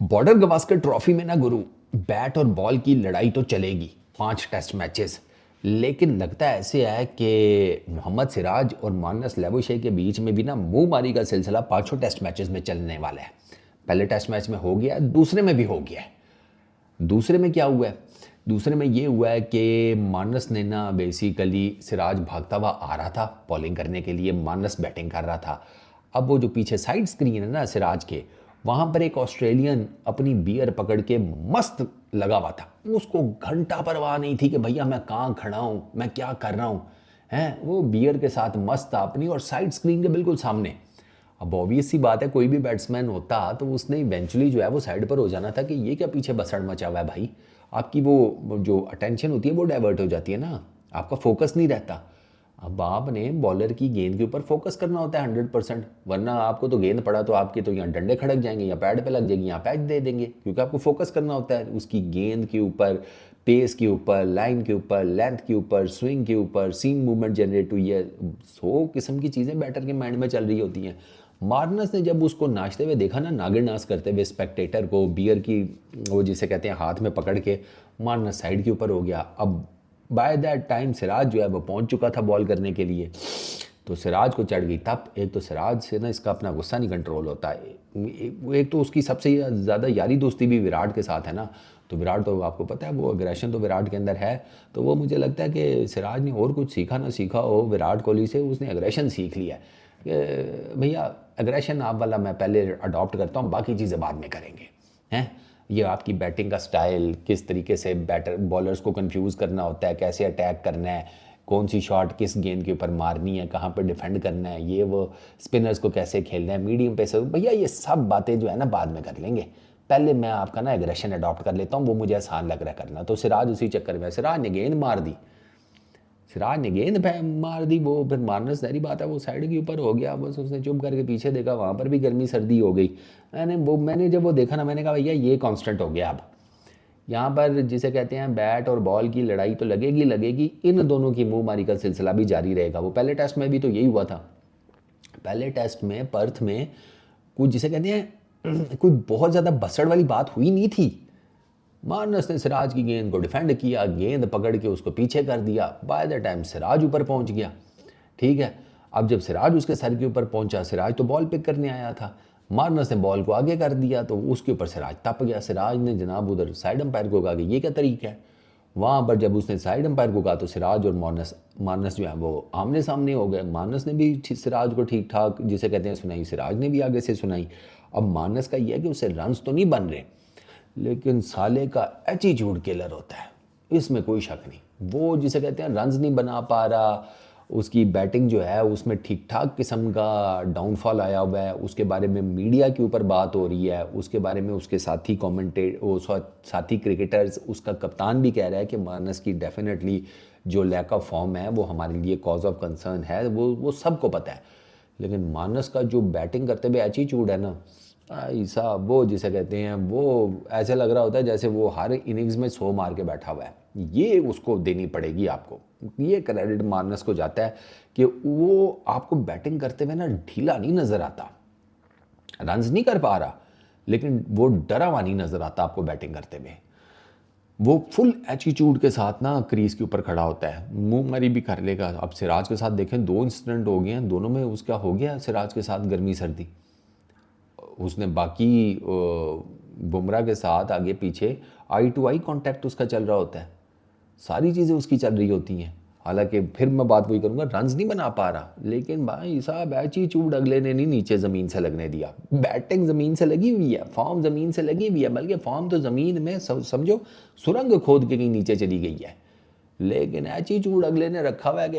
Border Gavaskar trophy में ना गुरु, bat और बॉल की लड़ाई तो चलेगी 5 टेस्ट मैचेस। लेकिन लगता है ऐसे है कि मोहम्मद सिराज और मानस लेबोशे के बीच में भी ना मुंह मारी का सिलसिला 5 टेस्ट मैचेस में चलने वाला है। पहले टेस्ट मैच में हो गया है, दूसरे में भी हो गया है। दूसरे में क्या हुआ है? दूसरे में ये हुआ है कि मानस ने ना बेसिकली सिराज भागता हुआ आ रहा था बॉलिंग करने के लिए, मानस बैटिंग कर रहा था। अब वो जो पीछे साइड स्क्रीन है ना सिराज के, वहाँ पर एक ऑस्ट्रेलियन अपनी बियर पकड़ के मस्त लगा हुआ था। उसको घंटा परवाह नहीं थी कि भैया मैं कहाँ खड़ा हूँ, मैं क्या कर रहा हूँ। हैं, वो बियर के साथ मस्त था अपनी, और साइड स्क्रीन के बिल्कुल सामने। अब ऑब्वियस सी बात है, कोई भी बैट्समैन होता तो उसने इवेंचुअली जो है वो साइड पर हो जाना था कि ये क्या पीछे बसड़ मचा हुआ है भाई। आपकी वो जो अटेंशन होती है वो डाइवर्ट हो जाती है ना, आपका फोकस नहीं रहता। अब आपने बॉलर की गेंद के ऊपर फोकस करना होता है 100%, वरना आपको तो गेंद पड़ा तो आपके तो यहाँ डंडे खड़क जाएंगे या पैड पे लग जाएगी, यहाँ पैच दे देंगे, क्योंकि आपको फोकस करना होता है उसकी गेंद के ऊपर, पेस के ऊपर, लाइन के ऊपर, लेंथ के ऊपर, स्विंग के ऊपर, सीम मूवमेंट जनरेट हुई है। 100 किस्म की चीज़ें बैटर के माइंड में चल रही होती हैं। मार्नस ने जब उसको नाचते हुए देखा ना, नागिन नाच करते हुए स्पेक्टेटर को, बियर की वो जिसे कहते हैं हाथ में पकड़ के, मार्नस साइड के ऊपर हो गया। अब बाय दैट टाइम सिराज जो है वो पहुंच चुका था बॉल करने के लिए। तो सिराज को चढ़ गई तप। एक तो सिराज से ना इसका अपना गुस्सा नहीं कंट्रोल होता है। एक तो उसकी सबसे ज़्यादा यारी दोस्ती भी विराट के साथ है ना, तो विराट तो आपको पता है वो अग्रेशन तो विराट के अंदर है। तो वो मुझे लगता है कि सिराज ने और कुछ सीखा ना सीखा हो विराट कोहली से, उसने अग्रेशन सीख लिया है कि भैया अग्रेशन आप वाला मैं पहले अडॉप्ट करता हूँ, बाकी चीज़ें बाद में करेंगे। हैं, ये आपकी बैटिंग का स्टाइल, किस तरीके से बैटर बॉलर्स को कंफ्यूज करना होता है, कैसे अटैक करना है, कौन सी शॉट किस गेंद के ऊपर मारनी है, कहाँ पर डिफेंड करना है, ये वो स्पिनर्स को कैसे खेलना है, मीडियम पे से, भैया ये सब बातें जो है ना बाद में कर लेंगे। पहले मैं आपका ना एग्रेशन अडॉप्ट कर लेता हूँ, वो मुझे आसान लग रहा है करना। तो सिराज उसी चक्कर में, सिराज ने गेंद मार दी, सिराज ने गेंद मार दी। वो फिर मारना सारी बात है, वो साइड के ऊपर हो गया, बस उसने चुप करके पीछे देखा, वहाँ पर भी गर्मी सर्दी हो गई। मैंने जब वो देखा ना, मैंने कहा भैया ये कांस्टेंट हो गया। अब यहाँ पर जिसे कहते हैं बैट और बॉल की लड़ाई तो लगेगी लगेगी, इन दोनों की मुंहमारी का सिलसिला भी जारी रहेगा। वो पहले टेस्ट में भी तो यही हुआ था। पहले टेस्ट में पर्थ में कुछ जिसे कहते हैं कोई बहुत ज़्यादा बसड़ वाली बात हुई नहीं थी। मार्नस ने सिराज की गेंद को डिफेंड किया, गेंद पकड़ के उसको पीछे कर दिया। बाय द टाइम सिराज ऊपर पहुंच गया, ठीक है। अब जब सिराज उसके सर के ऊपर पहुंचा, सिराज तो बॉल पिक करने आया था, मार्नस ने बॉल को आगे कर दिया, तो उसके ऊपर सिराज तप गया। सिराज ने जनाब उधर साइड अंपायर को कहा कि ये क्या तरीका है। वहाँ पर जब उसने साइड अंपायर को कहा तो सिराज और मार्नस मार्नस जो है वो आमने सामने हो गए। मार्नस ने भी सिराज को ठीक ठाक जिसे कहते हैं सुनाई, सिराज ने भी आगे से सुनाई। अब मार्नस का ये है कि उससे रन्स तो नहीं बन रहे, लेकिन साले का एटीट्यूड किलर होता है, इसमें कोई शक नहीं। वो जिसे कहते हैं रन्स नहीं बना पा रहा, उसकी बैटिंग जो है उसमें ठीक ठाक किस्म का डाउनफॉल आया हुआ है। उसके बारे में मीडिया के ऊपर बात हो रही है, उसके बारे में उसके साथी साथी क्रिकेटर्स, उसका कप्तान भी कह रहा है कि मानस की डेफिनेटली जो लैक ऑफ फॉर्म है वो हमारे लिए कॉज ऑफ कंसर्न है, वो सबको पता है। लेकिन मानस का जो बैटिंग करते हुए एटीट्यूड है ना ऐसा, वो जिसे कहते हैं वो ऐसे लग रहा होता है जैसे वो हर इनिंग्स में 100 मार के बैठा हुआ है। ये उसको देनी पड़ेगी आपको, ये क्रेडिट मार्नस को जाता है कि वो आपको बैटिंग करते हुए ना ढीला नहीं नज़र आता, रन्स नहीं कर पा रहा, लेकिन वो डरा हुआ नहीं नज़र आता आपको बैटिंग करते हुए। वो फुल एटीट्यूड के साथ ना क्रीज के ऊपर खड़ा होता है, मुंह मरी भी कर लेगा। अब सिराज के साथ देखें 2 इंसिडेंट हो गए हैं, दोनों में उसका हो गया सिराज के साथ गर्मी सर्दी। उसने बाकी बुमराह के साथ आगे पीछे आई टू आई कांटेक्ट उसका चल रहा होता है, सारी चीज़ें उसकी चल रही होती हैं। हालांकि फिर मैं बात वही करूँगा, रन्स नहीं बना पा रहा, लेकिन भाई साहब एटीट्यूड अगले ने नहीं नीचे ज़मीन से लगने दिया। बैटिंग ज़मीन से लगी हुई है, फॉर्म ज़मीन से लगी हुई है, बल्कि फॉर्म तो ज़मीन में समझो सुरंग खोद के कहीं नीचे चली गई है, लेकिन एटीट्यूड अगले ने रखा हुआ है कि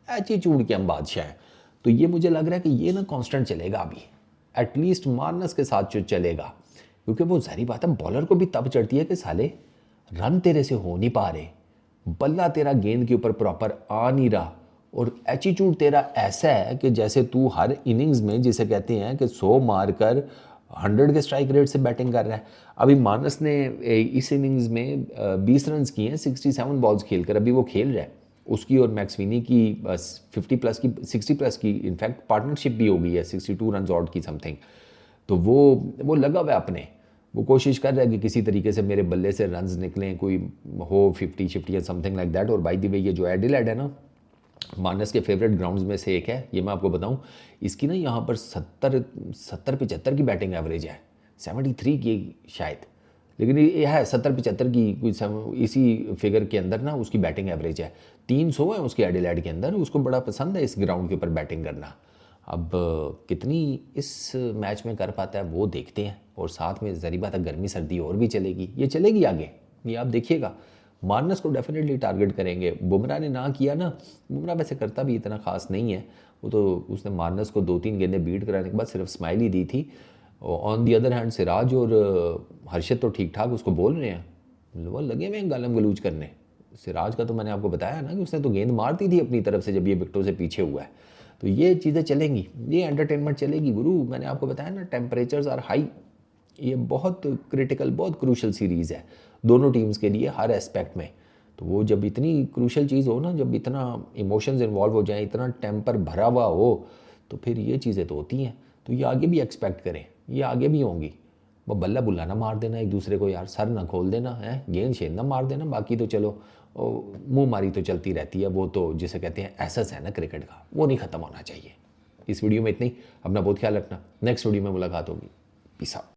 एटीट्यूड के हम बादशाह हैं। तो ये मुझे लग रहा है कि ये ना कांस्टेंट चलेगा अभी, एटलीस्ट मार्नस के साथ जो चलेगा, क्योंकि वो सारी बात है बॉलर को भी तब चढ़ती है कि साले रन तेरे से हो नहीं पा रहे, बल्ला तेरा गेंद के ऊपर प्रॉपर आ नहीं रहा, और एटीट्यूड तेरा ऐसा है कि जैसे तू हर इनिंग्स में जिसे कहते हैं कि 100 मारकर 100 के स्ट्राइक रेट से बैटिंग कर रहा है। अभी मानस ने इस इनिंग्स में 20 रन किए हैं 67 बॉल्स खेलकर, अभी वो खेल रहा है। उसकी और मैक्सविनी की 50 प्लस की 60 प्लस की इनफैक्ट पार्टनरशिप भी हो गई है, 62 रन आउट की समथिंग। तो वो लगा हुआ है अपने, वो कोशिश कर रहा है कि किसी तरीके से मेरे बल्ले से रन्स निकलें, कोई हो 50-50 या समथिंग लाइक दैट। और बाय द वे ये जो एडिलेड है ना, मानस के फेवरेट ग्राउंड्स में से एक है, ये मैं आपको बताऊं। इसकी ना यहाँ पर 70-75 की बैटिंग एवरेज है, 73 की शायद, लेकिन ये है 70-75 की, कुछ इसी फिगर के अंदर ना उसकी बैटिंग एवरेज है। 300 है उसकी एडिलेड के अंदर। उसको बड़ा पसंद है इस ग्राउंड के ऊपर बैटिंग करना। अब कितनी इस मैच में कर पाता है वो देखते हैं। और साथ में ज़री बात है, गर्मी सर्दी और भी चलेगी, ये चलेगी आगे, ये आप देखिएगा। मार्नस को डेफिनेटली टारगेट करेंगे। बुमराह ने ना किया ना, बुमराह वैसे करता भी इतना खास नहीं है, वो तो उसने मार्नस को 2-3 गेंदें बीट कराने के बाद सिर्फ स्माइल ही दी थी। On the other hand Siraj और हर्षित तो ठीक ठाक उसको बोल रहे हैं, वो लगे हुए हैं गालम गलूज करने। सिराज का तो मैंने आपको बताया ना कि उसने तो गेंद मार दी थी अपनी तरफ से जब ये विकेटों से पीछे हुआ है। तो ये चीज़ें चलेंगी, ये एंटरटेनमेंट चलेगी गुरु। मैंने आपको बताया ना, टेम्परेचर्स आर हाई। ये बहुत क्रिटिकल, बहुत क्रूशल सीरीज़ है दोनों टीम्स के लिए हर एस्पेक्ट में। तो वो जब इतनी क्रूशल चीज़ हो ना, जब इतना इमोशंस इन्वॉल्व हो जाए, इतना टेम्पर भरा हुआ हो, तो फिर ये चीज़ें तो होती हैं। तो ये आगे भी एक्सपेक्ट करें, ये आगे भी होंगी। वो बल्ला बुल्ला ना मार देना एक दूसरे को यार, सर ना खोल देना है, गेंद शेंद ना मार देना। बाकी तो चलो मुंह मारी तो चलती रहती है, वो तो जिसे कहते हैं एसेस है ना क्रिकेट का, वो नहीं ख़त्म होना चाहिए। इस वीडियो में इतनी, अपना बहुत ख्याल रखना। नेक्स्ट वीडियो में मुलाकात होगी। Peace out.